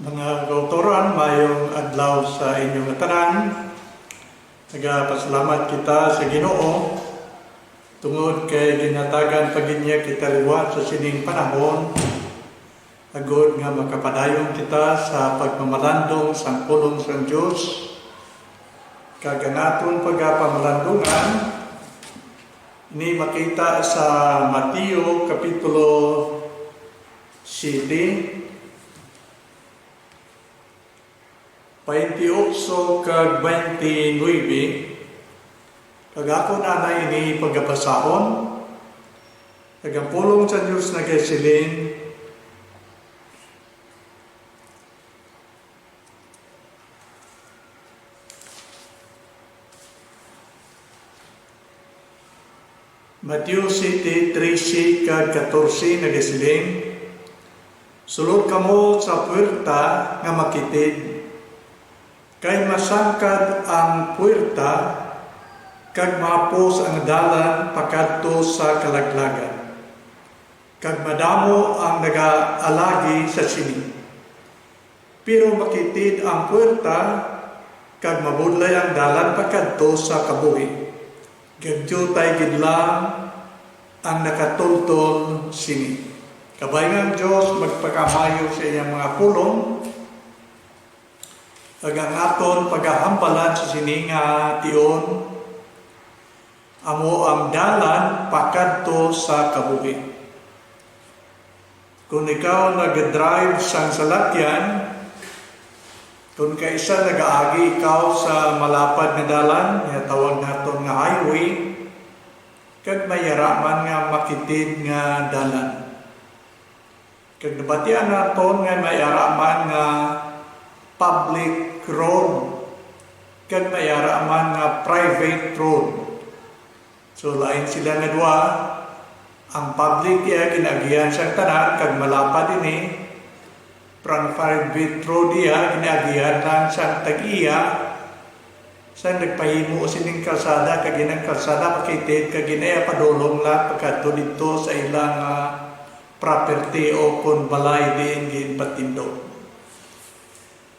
Mga kautoran, mayong adlaw sa inyong tanan. Nagapasalamat kita sa Ginoo tungod kay ginatagan paginya kita liwat sa sining panahon. Agod nga makapadayon kita sa pagmamalandong sang pulong sang Dios. Kaganaton pagapamalandungan ini makita sa Mateo kapitulo 7 28 kag 29. Kag ako na ini pagkapasahon. Kag ang pulong sa Diyos na kasiling, Mateo 7:13 kag 14 nagasiling, sulod kamo sa puwerta nga makitid, kay masangkad ang puwerta, kag mapos ang dalan pakadto sa kalaglagan. Kag madamo ang nagaalagi sa sini. Pero makitid ang puwerta, kag mabudlay ang dalan pakadto sa kabuhi. Gadyo tay gidlang ang nakatultol sini. Kabayan ng Diyos, magpakamayo sa iyang mga pulong, kag ang aton paghahambalan sa sininga tion, amo ang dalan pakadto sa kabuhi. Kung ikaw nag-drive sang salakyan, kung kaisa nag-aagi ikaw sa malapad na dalan, nga tawag naton nga highway, kag mayaraman nga makitid nga dalan. Kag nabatian naton nga mayaraman nga public road, kag mayaraman nga private road. So lain sila nga duha. Ang public iya ginagihan sa tanan, kag malapad ini private road iya ginagihan lang sa tag-iya. Sa nagpahimo sining kalsada, kag inang kalsada pakitid, kag inaya padulong lang pagkadto dito sa ilang property o kon balay din ginpatindog.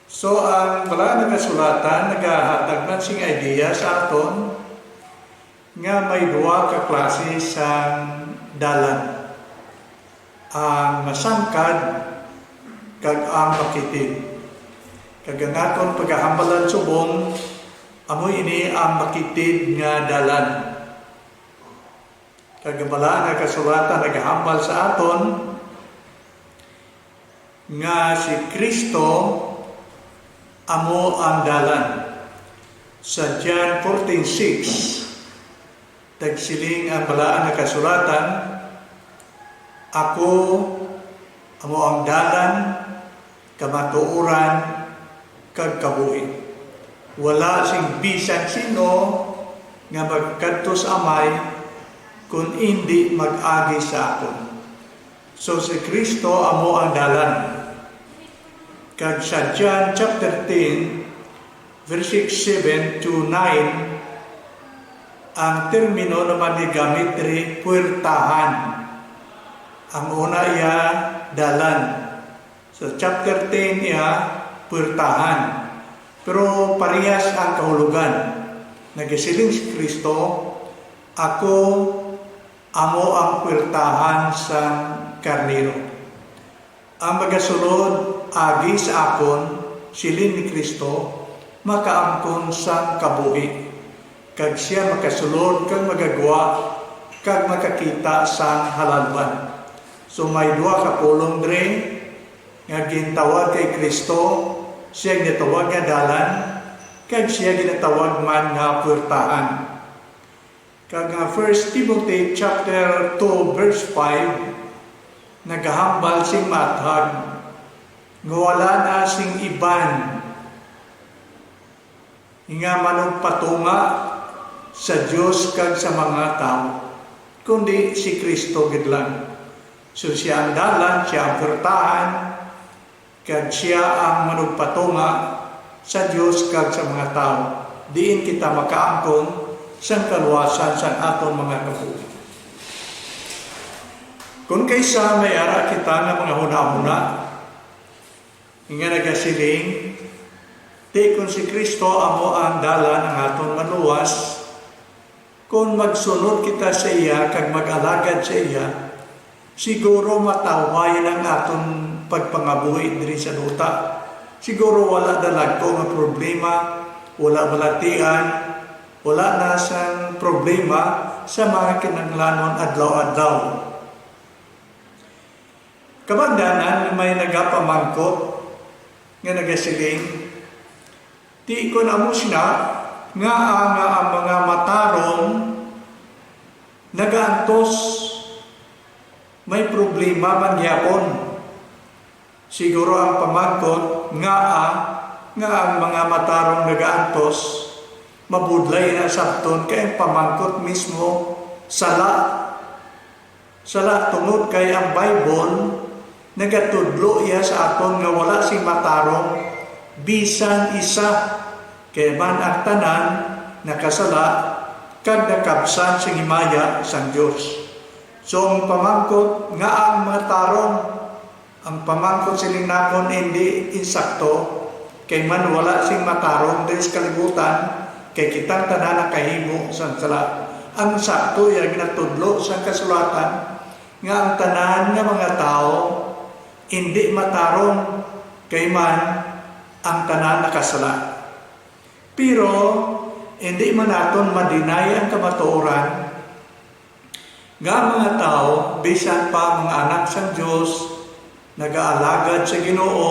So, ang wala nagasulatan, nagahatag man sing idea sa aton nga may duwa ka klase sang dalan. Ang masangkad kag ang makitid. Kag ang aton paghahambalan subong, amoy ini ang makitid nga dalan. Kag wala nagasulatan, nagahambal sa aton nga si Kristo amo ang dalan. Sa John 14:6, tagsiling ang balaan na kasulatan, ako amo ang dalan, kamatuoran, kag kabuhi. Wala sing bisan sino nga magkadto sa amay kung hindi mag-agi sa akon. So si Kristo amo ang dalan. Kag sa John chapter 10, verses 7 to 9, ang termino naman ni gamit rin puwertahan. Ang una iya dalan. Sa chapter 10 iya puwertahan. Pero parehas ang kahulugan. Nagisiling si Kristo, ako amo ang puwertahan sa karnero. Ang magasulod agi sa akon, silin ni Kristo, makaangkon sa kabuhi. Kag siya makasulod kag magagawa, kag makakita sa halalban. So may duha ka pulong dre, nga gintawag kay Kristo, siya ginatawag nga dalan, kag siya ginatawag man nga puwertahan. Kag nga 1 Timothy chapter 2 verse 5, nagahambal sing matag, nga wala na sing iban nga manugpatunga sa Dios kag sa mga tao, kundi si Kristo gid lang. So siya ang dalan, siya ang puwertahan, kag siya ang manugpatunga sa Dios kag sa mga tao. Diin kita makaangkon sa kaluwasan sa aton mga kabuhi. Kung kaysa may ara kita nga mga huna-huna, nga nagasiling, di kung si Kristo amo ang dalan ang aton maluwas, kung magsunod kita sa iya, kag mag-alagad sa iya, siguro matawayan ang aton pagpangabuhi diri sa duta. Siguro wala dalagko nga problema, wala balatian, wala na sang problema sa mga kinanglanon adlaw-adlaw. Kabandanan may nagapamangkot nga nagasiling, di ko na mo siya nga ang mga matarong nagaantos may problema man gyapon. Siguro ang pamangkot nga ang mga matarong nagaantos mabudlay na sabton kay ang pamangkot mismo sala tungod kay ang Bible nagatudlo iya sa aton nga wala sing matarong bisan isa, kay man ang tanan nakasala kag nakabsan sa himaya sang Dios. So ang pamangkot nga ang mga tarong, ang pamangkot siling nakon hindi insakto, kay man wala sing matarong dahil sa kalibutan, kay kitang tanan nakahimo sang sala. Ang sakto yung ginatudlo sa kasulatan nga ang tanan nga mga tao hindi matarong, kay man ang tanan nakasala. Pero hindi man naton madinay ang kamatuoran nga mga tao bisan pa mga anak sa Dios nag-aalagad sa Ginoo,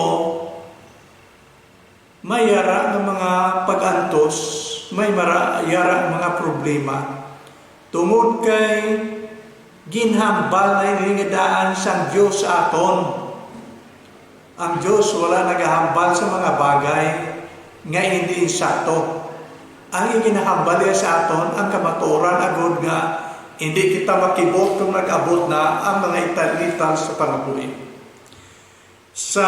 may yara ng mga pag-antos, may yara ng mga problema tungod kay ginhambal na iningadaan sa Dios sa aton. Ang Diyos wala naghahambal sa mga bagay nga hindi insakto. Ang iginahambal niya sa aton, ang kamatuoran agod nga hindi kita makibot kung nag-abot na ang mga ital-ital sa pangabuhi. Sa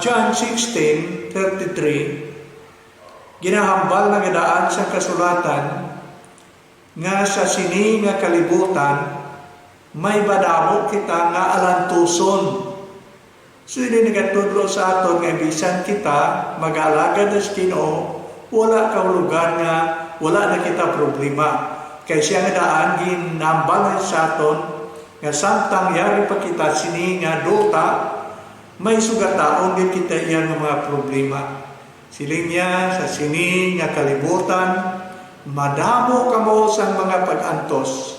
John 16:33, ginahambal na gadaan sa kasulatan nga sa sini nga kalibutan may badamo kita nga alantuson. So hindi nagatudlo sa aton nga bisan kita mag-alagad sa Ginoo, wala kahulugan nga wala na kita problema. Kay siya nga daan ginambal sa aton nga samtang yari pa kita sini nga duta, may sugataon din kita iyan nga mga problema. Siling niya sa sini nga kalibutan, madamo kamo sa mga pag-antos.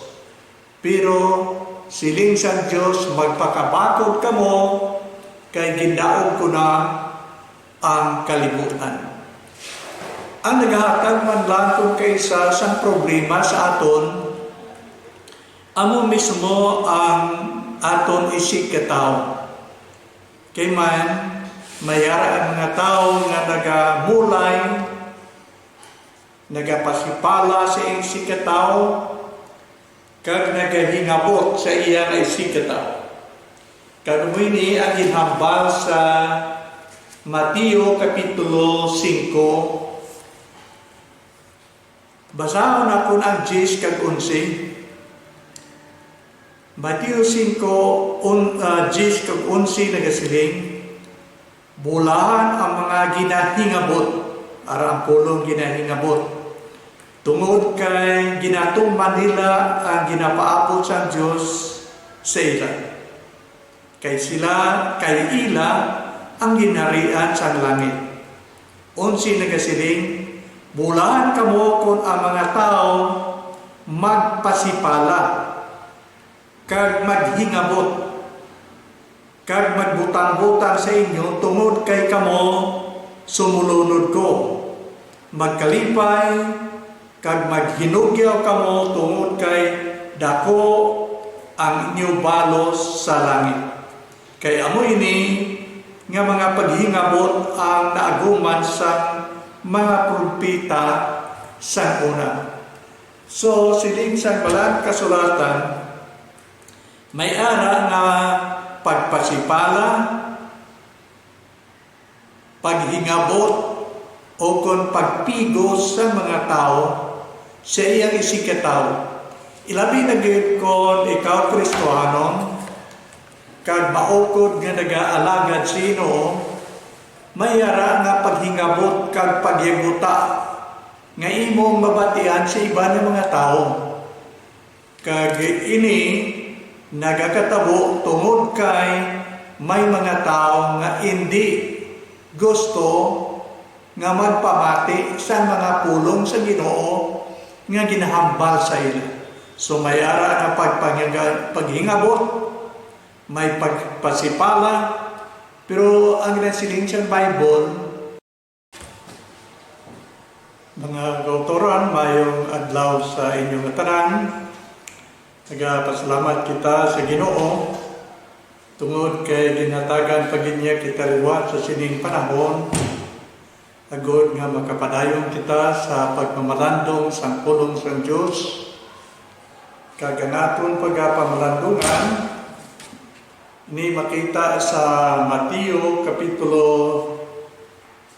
Pero siling sa Diyos magpakabakod kamo kay gindaog ko na ang kalibutan. Ang naghahatag man lang kung kaysa sa problema sa aton, amo mismo ang aton isig katao. Kay man, mayara ang mga tao nga nagamulay, nagapasipala sa isig katao, kag nagahingabot sa iyang isig katao. Kagumini ang ginhambal sa Mateo Kapitulo 5. Basahon na po ang 10 kag 11. Mateo 5, 10 kag 11 nagasiling, bulahan ang mga ginahingabot, ara ang pulong ginahingabot. Tungod kay ginatuman nila ang ginapaabot sa Diyos sa ila. Kay ila ang ginharian sa langit. 11 nagasiling, bulahan kamo kung ang mga tao magpasipala, kag maghingabot, kag magbutang-butang sa inyo tungod kay kamo sumulunod ko. Magkalipay, kag maghinugyaw kamo tungod kay dako ang inyong balos sa langit. Kay amo ini nga mga paghingabot ang naaguman sa mga propeta sa una. So siling sa balang kasulatan, may ara nga pagpasipala, paghingabot, o kung pagpigos sa mga tao sa iyang isikataw. Ilabi na gayud kon ikaw Kristohanon, kag maukod nga nag-aalagad sino, mayara nga paghingabot kag paghibuta nga imong mabatian sa iba ng mga tao. Kag ini nagakatabo tungod kay may mga tao nga hindi gusto nga magpamati sa mga pulong sa Ginoo nga ginahambal sa ila. So mayara nga paghingabot, may pagpasipala, pero ang nasiling sa Bible, mga kautoran, mayong adlaw sa inyong tanan. Nagapasalamat kita sa Ginoo tungod kay ginatagan paginya kita liwat sa sining panahon. Agod nga makapadayon kita sa pagmamalandong sang pulong sang Dios. Kaganaton pagapamalandungan ni makita sa Mateo Kapitulo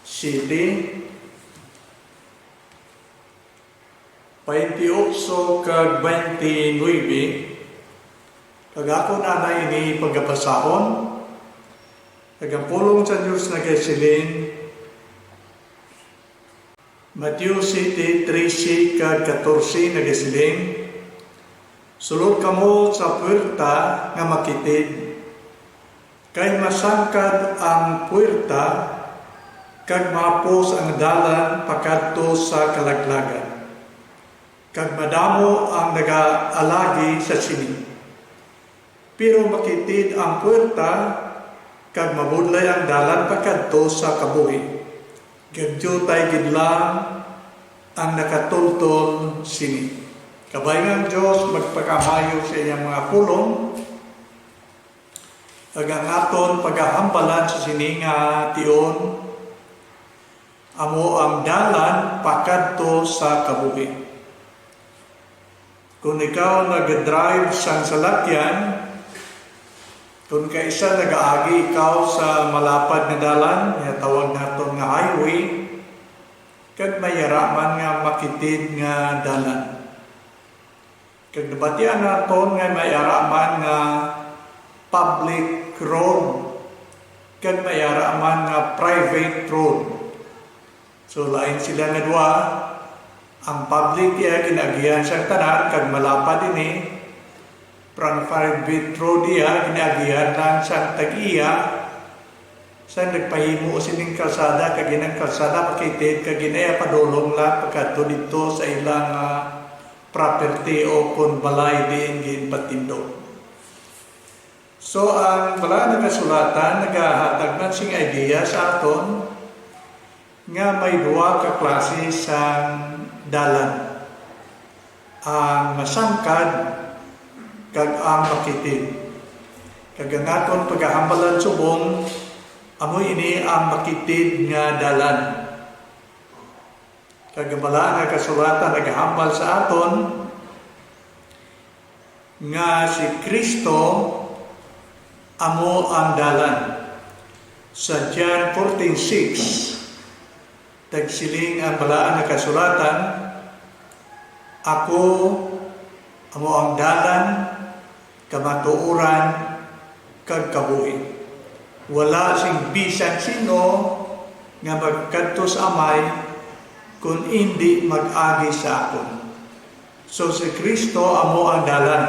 7, 28 kag 29. Kag ako na ini pagkapasahon. Kag ang pulong sa Diyos nagasiling Mateo 7, 13 kag 14 nagasiling, sulod kamo sa puwerta nga makitid, kay masangkad ang puwerta, kag mapos ang dalan pakadto sa kalaglagan. Kag madamo ang nagaalagi sa sini. Pero makitid ang puwerta, kag mabudlay ang dalan pakadto sa kabuhi. Gadyo tay gidlang ang nakatultol sini. Kabayan ng Diyos magpakamayo sa iyang mga pulong, kag ang aton paghahambalan sa sini nga tion, amo ang dalan pakadto sa kabuhi. Kung ikaw nag-drive sang salakyan, kung kaisa nag-aagi ikaw sa malapad na dalan, nga tawag naton nga highway, kag mayaraman nga makitid nga dalan. Kag nabatian naton nga mayaraman nga public road, kag mayaraman nga private road. So lain sila nga duha. Ang public iya ginagihan sa tanan, kag malapad ini, private road iya ginagihan lang sa tag-iya, sa nagpahimo sining kalsada, kag ginang kalsada makitid, kag ginaya padulong lang pagkadto dito sa ilang property o kung balay din ginpatindog. So ang wala nagasulatan, nagahatag man sing idea sa aton nga may duwa ka klase sa dalan. Ang masangkad kag ang makitid. Kag ang aton paghahambalan subong, amoy ini ang makitid nga dalan. Kag bala nga kasulatan naghambal sa aton nga si Kristo amo ang dalan. Sa John 14:6, tagsiling ang balaan na kasulatan, ako amo ang dalan, kamatuoran, kag kabuhi. Wala sing bisan sino nga magkadto sa amay kung hindi mag-agi sa akon. So si Kristo amo ang dalan.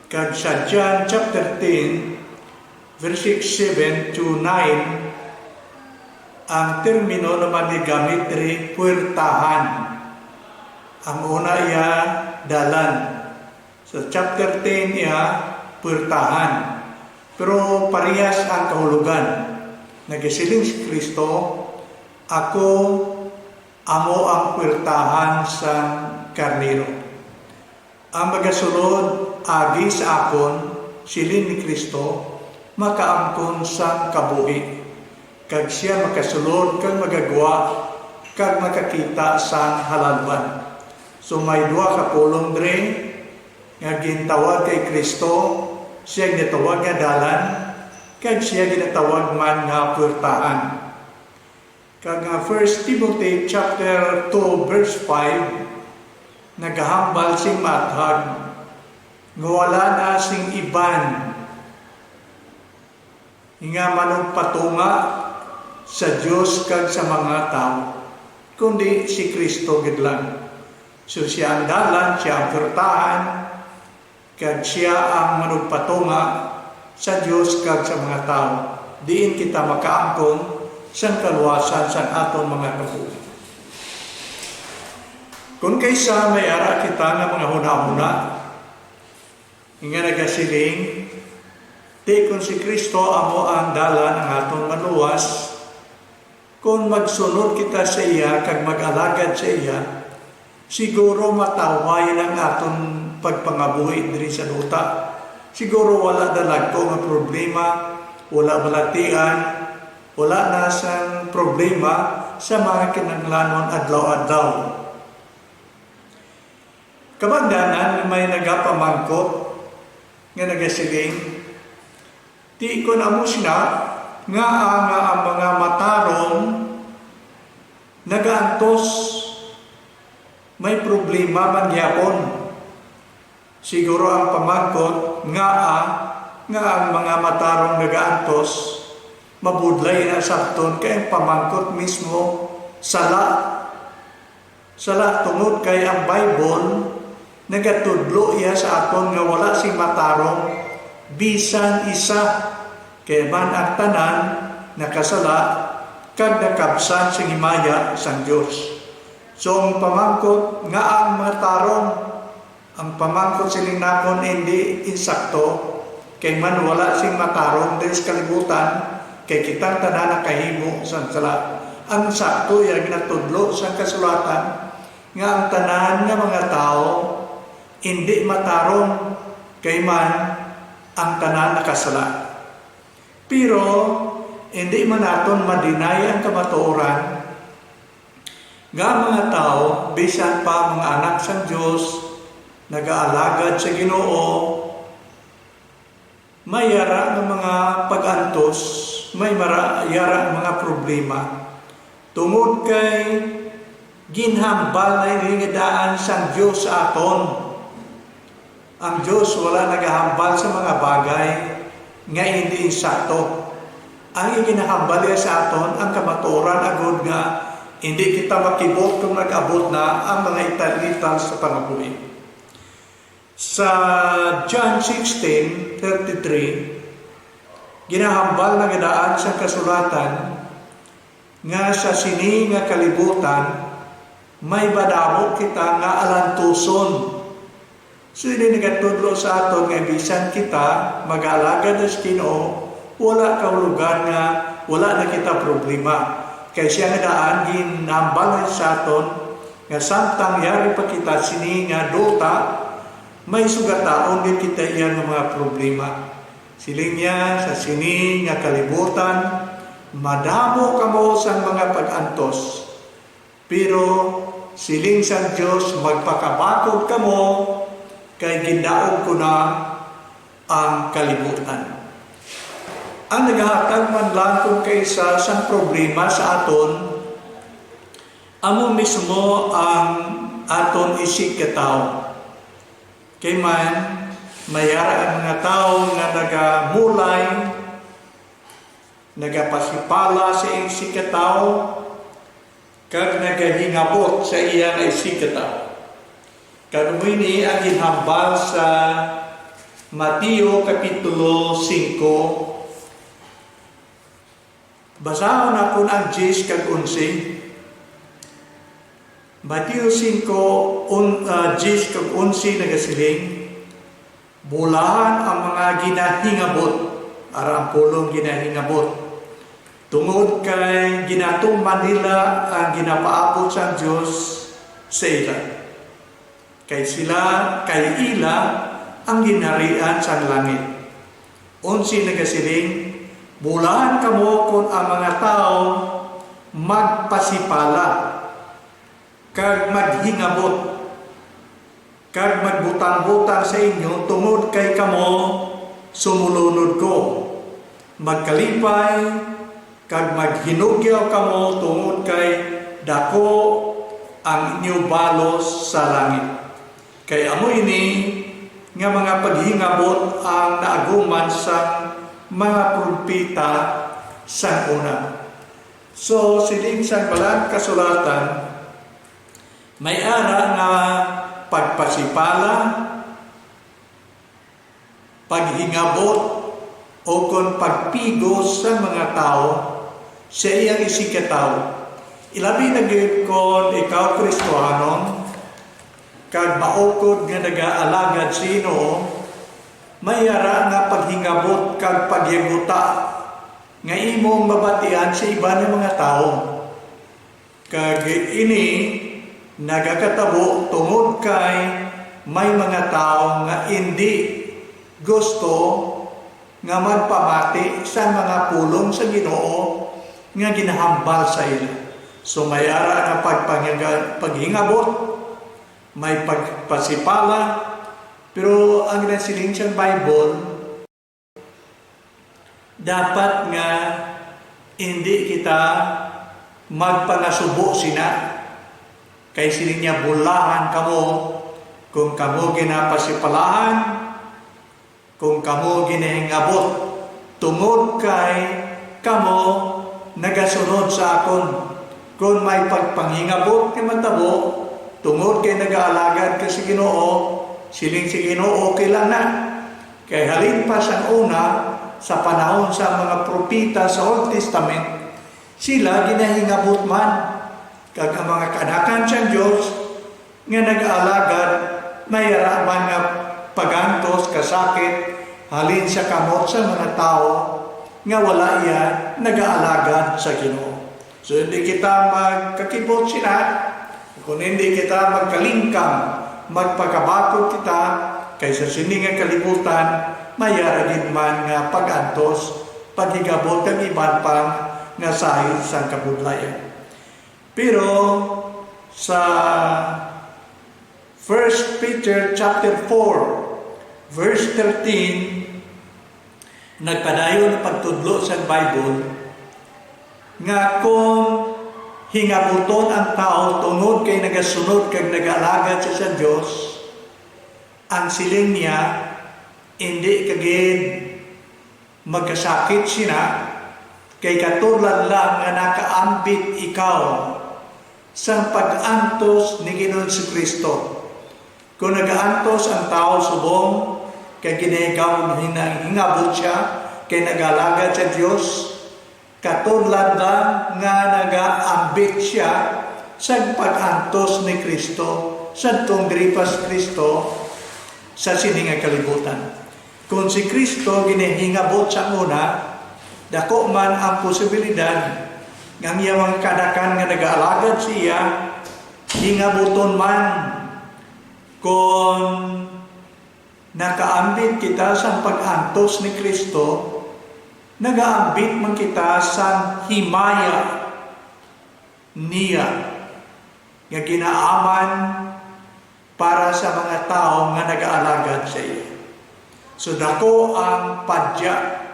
Kag sa John chapter 10, verses 7 to 9, ang termino naman ni gamit rin puwertahan. Ang una iya dalan. Sa chapter 10 iya puwertahan. Pero parehas ang kahulugan. Nagisiling si Kristo, ako amo ang puwertahan sa karnero. Ang magasulod agi sa akon, silin ni Kristo, makaangkon sa kabuhi. Kag siya makasulod kag magagawa kag makakita sa halalban. So may duha ka pulong dre nga gintawag kay Kristo, siya ginatawag nga dalan, kag siya ginatawag man nga puwertahan. Kag nga 1 Timothy chapter 2 verse 5, nagahambal sing mathag nga wala na sing iban nga manong patunga sa Dios kag sa mga tao, kundi si Kristo gid lang. So siya ang dalan, siya ang purtahan, kag siya ang manugpatunga sa Dios kag sa mga tao. Diin kita makaangkon sa kaluwasan sa aton mga kabuhi. Kung kaysa may ara kita nga mga huna-huna, nga nagasiling, di kung si Kristo amo ang dalan ang aton maluwas, kung magsunod kita sa iya, kag mag-alagad sa iya, siguro mataway ang aton pagpangabuhi diri sa luta. Siguro wala dalagko nga problema, wala balatian, wala na sang problema sa mga kinahanglanon adlaw-adlaw. Kabagdanan may nagapamangkot nga nagasiling, di ko na mo siya nga ang mga matarong nagaantos may problema man gyapon. Siguro ang pamangkot nga ang mga matarong nagaantos mabudlay na sabton kay ang pamangkot mismo sala tungod kay ang Bible nagatudlo iya sa aton nga wala sing matarong bisan isa, kay man ang tanan nakasala kag nakabsan sa himaya sang Dios. So ang pamangkot nga ang matarong, ang pamangkot siling nakon hindi insakto, kay man wala sing matarong diri sa kalibutan, kay kitang tanan nakahimo sang sala. Ang sakto iya ginatudlo sa kasulatan nga ang tanan nga mga tao hindi matarong, kay man ang tanan nakasala. Pero hindi man naton madinay ang kamatuoran nga mga tao bisan pa mga anak sa Dios nag-aalagad sa Ginoo, may yara ng mga pag-antos, may yara ng mga problema tungod kay ginhambal na iningadaan sang Dios sa aton. Ang Diyos wala nagahambal sa mga bagay nga hindi insakto. Ang iginahambal niya sa aton, ang kamatuoran agod nga hindi kita makibot kung nag-abot na ang mga italitan sa pangabuhi. Sa John 16:33, ginahambal na gadaan sa kasulatan nga sa sini nga kalibutan may badamo kita nga alantuson. So hindi nagatudlo sa aton nga bisan kita mag-alagad sa Ginoo, wala kahulugan nga wala na kita problema. Kaya siya nga daan ginambalan sa aton nga samtang yari pa kita sini nga duta, may sugataon din kita iyan ng mga problema. Siling niya sa sini nga kalibutan, madamo kamo sa mga pag-antos. Pero siling sa Diyos magpakabakod kamo, kay gindaog ko na ang kalibutan. Ang naghahatag man lang kung kaysa sang problema sa aton, amo mismo ang aton isig katao. Kay man, mayara ang mga tao nga nagamulay, nagapasipala sa isig katao, kag nagahingabot sa iyang isig katao. Kagumini ang ginhambal sa Mateo Kapitulo 5. Basahon ako ang 10 kag 11. Mateo 5, 10 kag 11 nagasiling, bulahan ang mga ginahingabot, ara ang pulong ginahingabot. Tungod kay ginatuman nila ang ginapaabot sa Diyos sa ila. Kay ila ang ginharian sa langit. 11 nagasiling, bulahan kamo kung ang mga tao magpasipala, kag maghingabot, kag magbutang-butang sa inyo, tungod kay kamo sumulunod ko. Magkalipay, kag maghinugyaw kamo, tungod kay dako ang inyong balos sa langit. Kay amo ini nga mga paghingabot ang naaguman sa mga propeta sa una. So, siling sa balang kasulatan, may ara nga pagpasipala, paghingabot, o kung pagpigos sa mga tao sa iyang isikataw. Ilabi na gayud kon ikaw Kristohanon, kag maukod nga nag-aalagad sino, may ara nga paghingabot kag pagyaguta nga imong mabatian sa iba ng mga tao. Kag ini nagakatabo tungod kay may mga tao nga hindi gusto nga magpamati sa mga pulong sa Ginoo nga ginahambal sa ila. So may ara nga paghingabot, may pagpasipala, pero ang nasiling siyang Bible, dapat nga hindi kita magpanasubo sina. Kay siling niya bulahan kamo kung kamo ginapasipalahan, kung kamo ginahingabot, tungod kay kamo nagasunod sa akon. Kung may pagpanghingabot kay matabo, tungod kay nag-aalagad ka sa Ginoo, siling si Ginoo okay lang na. Kay halin pa sa una, sa panahon sa mga propita sa Old Testament, sila ginahingabot man. Kag ang mga kanakan siyang Diyos, nga nag-aalagad, mayaraman nga pagantos, kasakit, halin sa kamot sa mga tao, nga wala iya nag-aalagad sa Ginoo. So hindi kita magkakibot sila, kung hindi kita magkalingkang, magpagabakot kita, kaysa siningang kalibutan, mayaragin man nga pagantos, paghigabot ng iban pang nga sahid sa kabudlayan. Pero sa 1 Peter chapter 4, verse 13, nagpadayon pagtudlo sa Bible, nga kung hingabuton ang tao tungod kay nagasunod kag nag-alagad sa Diyos, ang siling niya hindi kagid magkasakit sina, kay katulad lang nga nakaambit ikaw sa pag-antos ni Ginoon si Kristo. Kung nag-aantos ang tao subong, kay ginahigaw hingabot siya, kay nag-alagad sa Diyos, katulad lang nga nag-aambit siya sa pag-antos ni Kristo, sa tungdripas Kristo, sa siningang kalibutan. Kung si Kristo ginahingabot sa una, dako man ang posibilidad ng iyang kanakan nga nag-aalagad siya, hingabuton man kung nakaambit kita sa pag-antos ni Kristo, nag-aambit man kita sa himaya niya nga ginaaman para sa mga tao nga nag-aalagad sa iya. So dako ang padya,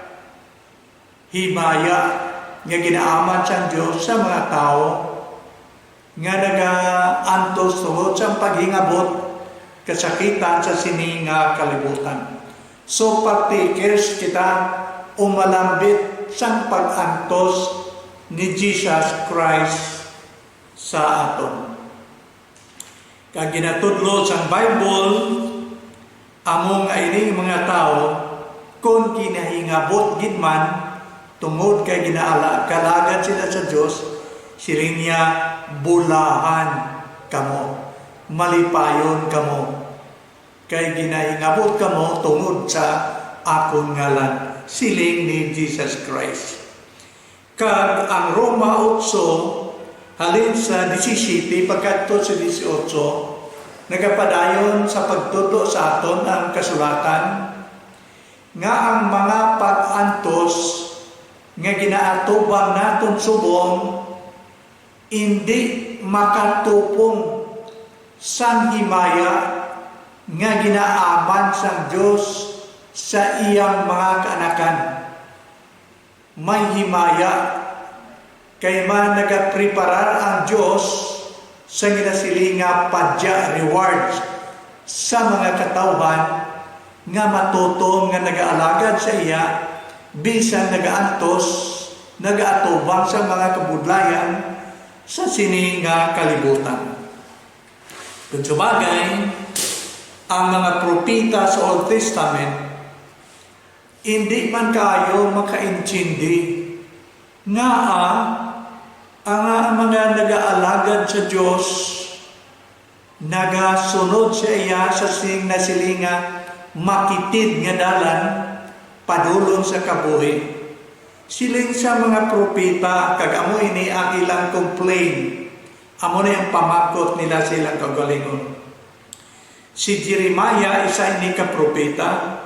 himaya nga ginaaman sa Diyos sa mga tao nga nag-aantos tungod sa paghingabot kasakitan sa sininga kalibutan. So partakers kita umalambit sa pag-antos ni Jesus Christ sa aton. Kag ginatudlo sa Bible, among aining mga tao, kung kinahingabot gid man, tungod kay ginaalagad sila sa Diyos, siling niya bulahan kamo, malipayon kamo, kay ginahingabot kamo tungod sa akong ngalan, siling ni Jesus Christ. Kag ang Roma 8, halin sa 17, pagkadto sa 18, nagapadayon sa pagtudlo sa aton ang kasulatan, nga ang mga pag-antos nga ginaatubang naton subong, hindi makatupong sang himaya nga ginaaman sang Diyos sa iyang mga kaanakan. May himaya kay man nagapreparar ang Diyos sa ginasilinga padya rewards sa mga katawhan nga matutom nga nag-aalagad sa iya bisan nagaantos nagaatubang sa mga kabudlayan sa sini nga kalibutan. Kung sabagay, ang mga propita sa Old Testament hindi man kayo makaintindi nga ang mga nag-aalagad sa Diyos nagasunod sa iya sa silinga makitid nga dalan padulong sa kabuhi. Siling sa mga propita kag amo ini ang ilang complain. Amo na yung pamakot nila silang kagalingon. Si Jeremiah isa ini ka propita.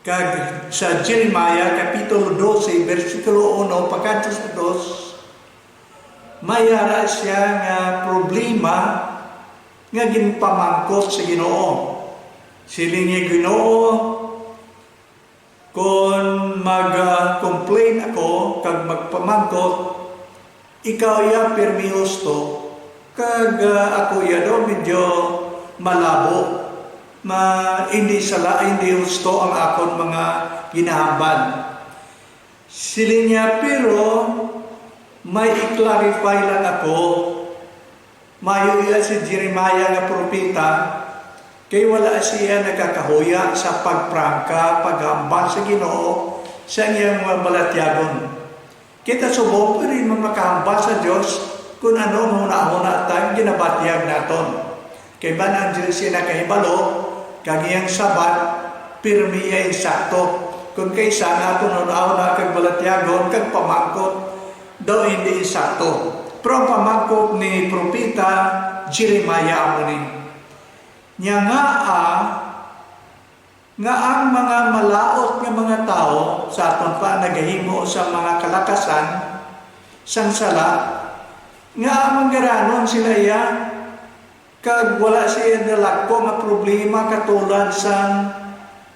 Kag sa Jeremiah kapitulo 12 bersikulo 1 pagkadto sa 2 mayara siya nga problema nga ginpamangkot sa Ginoo. Siling niya Ginoo, kung mag-complain ako, kag magpamangkot, ikaw ya pirmi husto, kag ako ya do medyo malabo, hindi husto ang akon mga ginahambal. Siling niya, pero may i-clarify lang ako. Mayo iya si Jeremiah nga propeta, kay wala siya nagkakahuya sa pagprangka, paghambal sa Ginoo sa iyang mga balatyagon. Kita subok rin makahambal sa Diyos kung ano muna-una tayong ginabatyag naton. Kay ba nang Diyos siya nakahibalo, kag iyang sabat, pirmi iya insakto. Kung kaysa naton una-una kag balatyagon, kag pamangkot, daw hindi insakto. Pero ang pamangkot ni propeta Jeremiah amo ni. Nya nga ang mga malaot nga mga tao sa aton pa nagahimo sa mga kalakasan sang sala nga manggaranon sila ya kag wala siya nalagpo nga problema katulad sang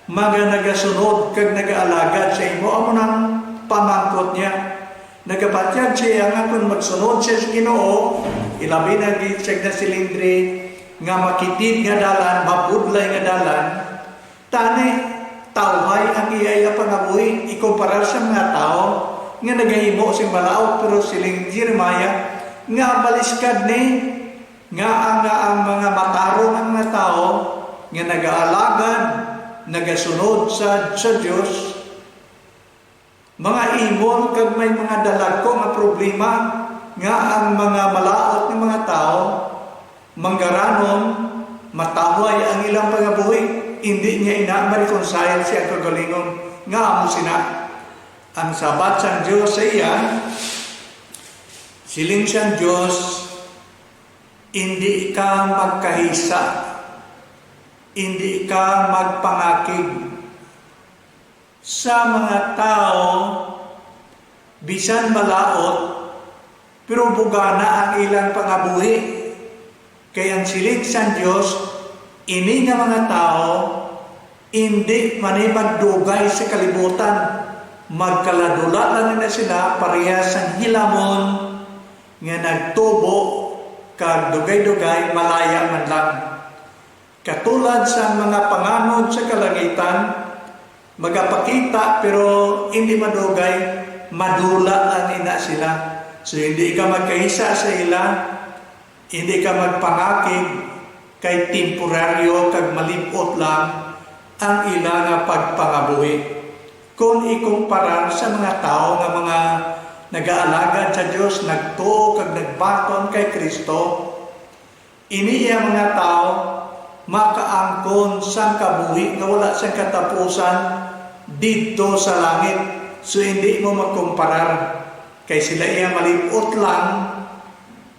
mga nagasunod kag nagaalagad sa imo amo nang pamangkot niya. Nagabatyag siya nga kung magsunod siya sa Ginoo, ilabi na gitsag na silindri, nga makitid nga dalan, mabudlay nga dalan, tani, tawhay ang iyaya pangabuhi, ikumparar sa mga tao, nga nagahimo siyang malaot, pero siling Jeremiah, nga baliskad ni, nga ang mga matarong ang mga tao, nga nag-aalagan, nagasunod sa Diyos, mga imon kag may mga dalagko nga problema nga ang mga malaot ng mga tao manggaranon mataway ang ilang pangabuhi, hindi niya ina-reconcile siya kagalingon nga amo sina ang sabat sang Diyos sa iya. Siling siyang Diyos, hindi ka magkahisa, hindi ka magpangakig sa mga tao, bisan malaot, pero bugana ang ilang pangabuhi. Kaya ang siling sa Diyos, ini nga mga tao, hindi magdugay sa kalibutan. Magkaladula lang na sila, parehas ang hilamon, nga nagtubo, kag dugay-dugay, malaya man lang. Katulad sa mga panganod sa kalangitan, magapakita pero hindi madugay, madula ang ina sila. So hindi ka magkaisa sa ila, hindi ka magpangakig, kay temporaryo kag malipot lang ang ila nga pagpangabuhi. Kung ikumparar sa mga tao nga mga nag-aalagad sa Diyos, nagtuo kag nagbaton kay Kristo, ini mga tao makaangkon sang kabuhi nga wala sang katapusan dito sa langit. So hindi mo magkumparar kay sila iya malipot lang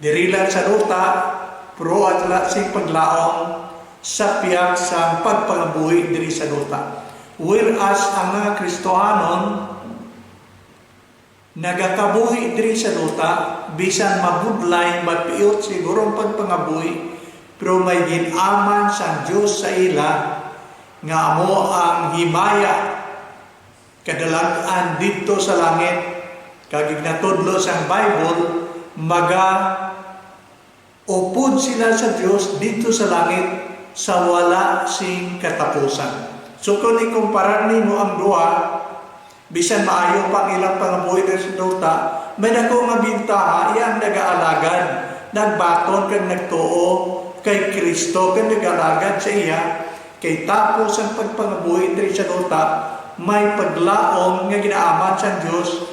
dirilan sa luta pero atla sing paglaong sa piyak sa pagpangabuhi diri sa luta. Whereas ang mga Kristohanon nagakabuhi diri sa luta bisan mabudlay magpiot siguro pagpangabuhi, pero may ginaman sa Diyos sa ila nga amo ang himaya kadalagan dito sa langit. Kag ignatudlo sa Bible, upod sila sa Diyos dito sa langit sa wala sing katapusan. So kung ikumparar nimo ang duha, Bisan maayo pang ilang pangabuhi diri sa duta, may dako nga bintaha iyang nagaalagad, nagbaton kag nagtuo kay Kristo kag nag-alagad sa iya, kay tapos ang pagpangabuhi diri sa duta, may paglaom nga ginaaman sa Dios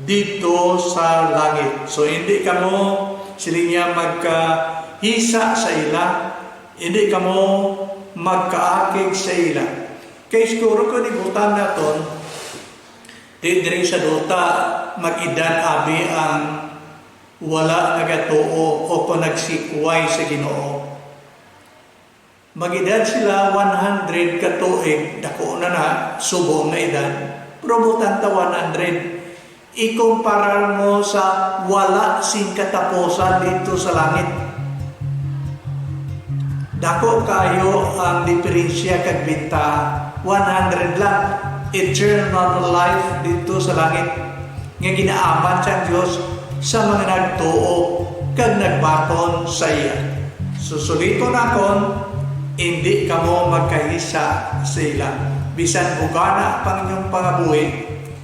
dito sa langit. So hindi kamo sila niya magkahisa sa ila, hindi kamo magkaakig sa ila. Kay siguro ko nibutan naton, diri sa duta mag-idan abi ang wala nagatuo o kung nagsikway sa Ginoo. Mag-edad sila 100 katuig, dako na subo nga edad, pero butan ta 100. Ikumparar mo sa wala sing katapusan dito sa langit. Dako kayo ang diferensya kag binta, 100 lang. Eternal life dito sa langit nga ginaaman sa Dios sa mga nagtuo kag nagbaton sa iya. Susulito na kon, hindi kamo magkahisa sa ila. Bisan bugana pang inyong pangabuhi,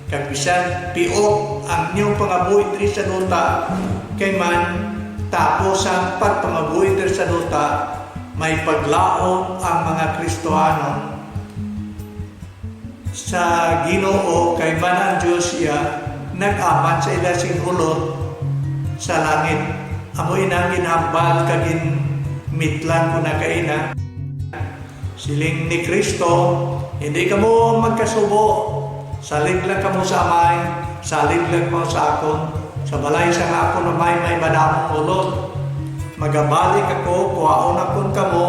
kag bisan piok ang inyong pangabuhi diri sa duta, kay man tapos ang pagpangabuhi diri sa duta, may paglaom ang mga Kristohanon sa Ginoo, kay man ang Diyos iya nag-aman sa ila sing hulot sa langit. Amoy nang ginhambal kagin mitlan ko na kaina. Siling ni Kristo, hindi kamo magkasubo. Salig lang kamo sa amay, salig lang kamo sa akon. Sa balay sa akon na may madamong hulot. Magabalik ako, kuwaon akon kamo,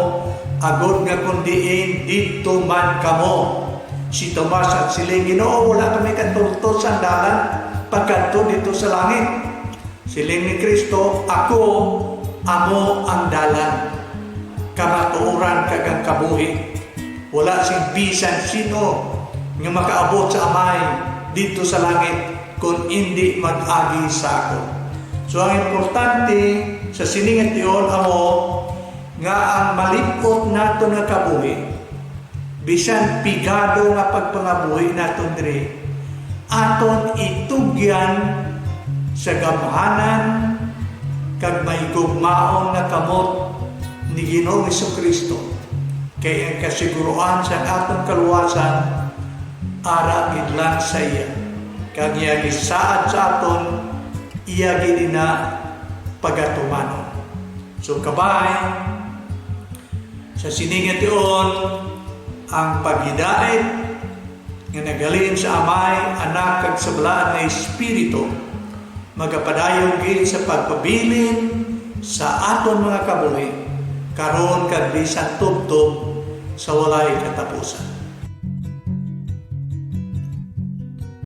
agod nga kundiin, dito man kamo. Si Tomas at siling, Ginoo, wala kami katultos sa dalan pagkanto dito sa langit. Siling ni Kristo, ako, amo ang dalan. Kamatuoran kagang kabuhi. Wala sing bisan sino nga makaabot sa amay dito sa langit kung hindi mag-agi sa ako. So ang importante sa siningat iyon amo nga ang malipot nato nga kabuhi, bisan pigado nga pagpangabuhi naton diri, aton itugyan sa gamhanan kag mahigugmaon nga kamot ni Ginoong Jesucristo, kay ang kasiguruan sa aton kaluwasan ara gidlan sa iya, kag iya gisaad sa aton, iya gid na pagatumanon. So kabay sa siningat iyon, ang paghidait nga nagalin sa Amay, Anak kag sa Balaan nga Espiritu, magapadayon gid sa pagpabilin sa aton mga kabuhi karon kag bisan tubtob sa walay katapusan.